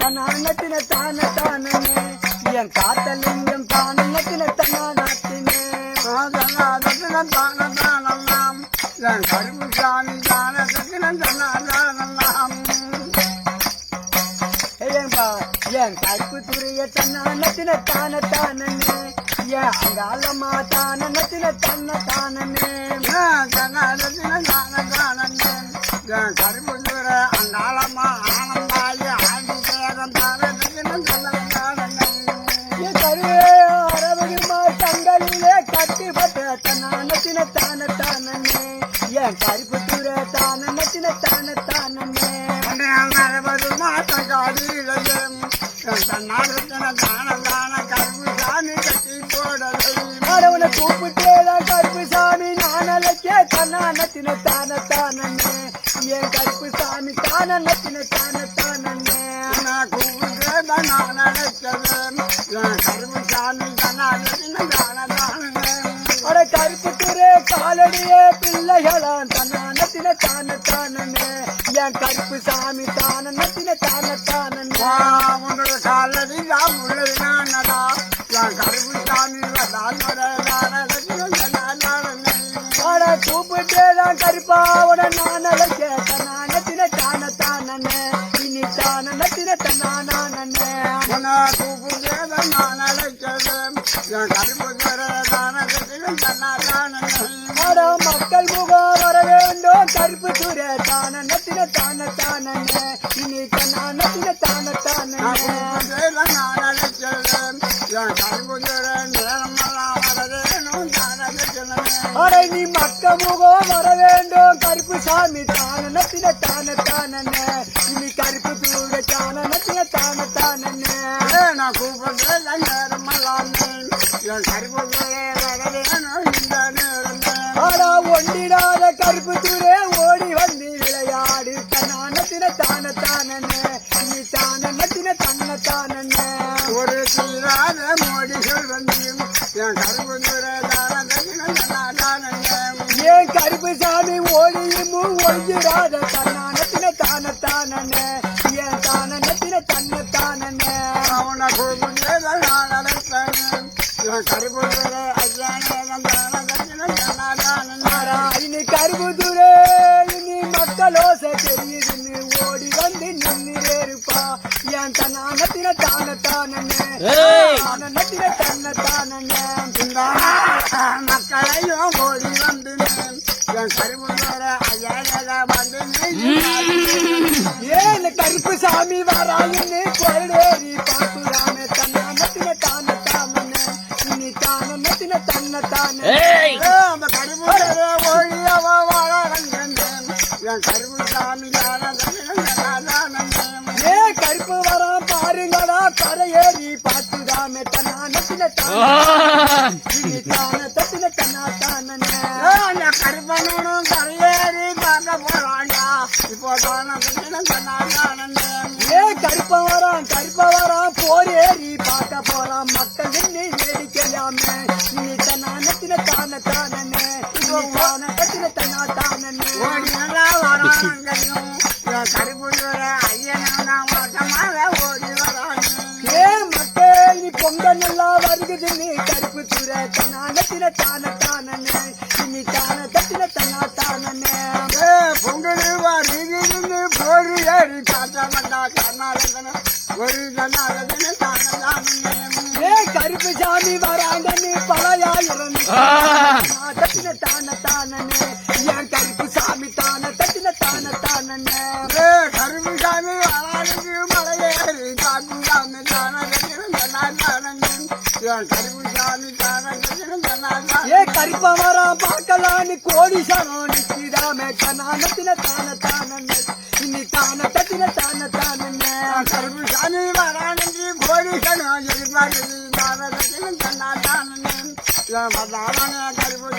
தன்னானத்தின தான தானே என் காத்தலிங்கம் தானத்தின தன்னானத்தினே தன்னானத்தின தான தானல்லாம் என் கருப்பு சாமி தானத்தின தன்னானல்லாம் என் கருப்பு துறைய தன்னானத்தின தான தானே என் அங்காளம்மா தானத்தின தன்ன தானே தன்னானத்தின தான தானே என் கருப்பு துறை அங்காளம்மா ஆனந்தாயி ஆண்டி சேரம் தானத்தின தன்னானே என் கருவே அரவடிமா தங்களிலே கட்டிப்பட்ட தன்னானத்தின தான தானே என் கருப்பு துறை தானத்தின தான தானே தன்னாரத்தின தான தான கருப்பு சாமி கட்டி போடலை அவனை கூப்பிட்டேதான் கருப்பு சாமி நானலக்கே தன்னானத்தின தான தானே என் கருப்பு சாமி தானத்தின தான தானே கூப்பிட்டேதான் நான் அழைச்சது கருப்பு சாமி தன்னாரத்தின தான தானே அட கருப்பு துறை காலடியே பிள்ளைகளான் தன்னானத்தின தான தானே என் கருப்பு சாமி தானத்தின தான தானே உன்னோட காலடி தான் உள்ளது நானடா என் கருப்பு சாமி அட கூப்பிட்டேதான் கருப்பாவோட நானலக்கே தன்னானத்தின தான தானே இனி தானத்தின தன்னானே கூப்பிட்டேதான் நான் அழைச்சது என் கருப்பு தானத்தின தன்னானே அட மக்கள் முகம் வர வேண்டும் கருப்பு துறை தானத்தின தான தானே இனி தன்னானத்தின தான தானே நான் அழைச்சது என் கருப்பு நேரமெல்லாம் வரவேணும் அடை நீ மக்க முகம் வர வேண்டும் கருப்பு சாமி தானத்தின தான தானே இனி கருப்பு துறை தானத்தின தான தானே நான் கூப்பிட்டேன் நேரமெல்லாம் என் கருப்பு வரவேணும் இந்த நேரம் ஆனா ஒண்டிடாத கருப்பு துறை ஓடி வந்து விளையாடு தன்னானத்தின தான தானே நீ தானத்தின தன்ன தானே ஒரு தீராத மோடிகள் வந்து என் கருப்பு ஏன் கருப்பு சாமி ஓடியும் ஒழிஞ்சிடாத தன்னானத்தின தான தானே ஏன் தானத்தின தன்ன தானே அவனை கூப்பிட்டு நான் அழைப்பேன் என் கருப்பு இனி கருப்பு துறை இனி மக்களோச தெரியுதுன்னு ஓடி வந்து நின்று இருப்பா என் தன்னானத்தின தான தானே தானத்தின தன்ன தானே மக்களையும் ஓடி வந்து என் கருப்பு வந்து ஏன் கருப்பு சாமி வராயின்னு கொள்ளேறி பாத்துராமே தன்னானத்தின தான தானே இனி தானத்தின தன்ன தானே அந்த கருப்பு ஓடியவ வாழ என் கருப்பு சாமி ஏ கருப்பு வரா பாருங்களா கரையேறி பாத்துதாமே தன்னானத்தின இனி தானத்தின தன்னா தானே கருப்பனும் கரையேறி பார்க்க போறாண்டா இப்போ ஏ கருப்ப வரான் போரேறி பார்க்க போறான் மக்கள் நின்று வேடிக்கலாமே இனி தன்னானத்தின தான தானே தானத்தின தன்னா தானே கருப்பு ஐயனா மொத்தமாக ஓடி வராங்க ஏ மக்கள் நீ பொங்கல் நல்லா வருகுது நீ கருப்பு துறை தன்னானத்தின தான தானே இனி தானத்தின தன்னா தானே பொங்கல் வருகிருந்து போரி ஏறி காட்ட மாட்டா கர்நாடகன ஒரு கர்நாடகன ஏ கருப்பு சாமி வராங்கன்னு பழையாயிரம் தத்தின தான தானே என் கருப்பு சாமி தானத்தின தான தானே கருப்பு சாமி வரானுக்கு மலையேறி காட்டு சாமி கருப்பு சாமி ஏ கருப்ப வரான் பார்க்கலான்னு கோடி சனம் நிற்கிறாமே தனானத்தின தான தானே இனி தானத்தின தான தானே கருப்பு சாமி வரானுக்கு கோடி சனம் எதிர்பார்க்குது தானத்தின தன்னா தானே கருப்பு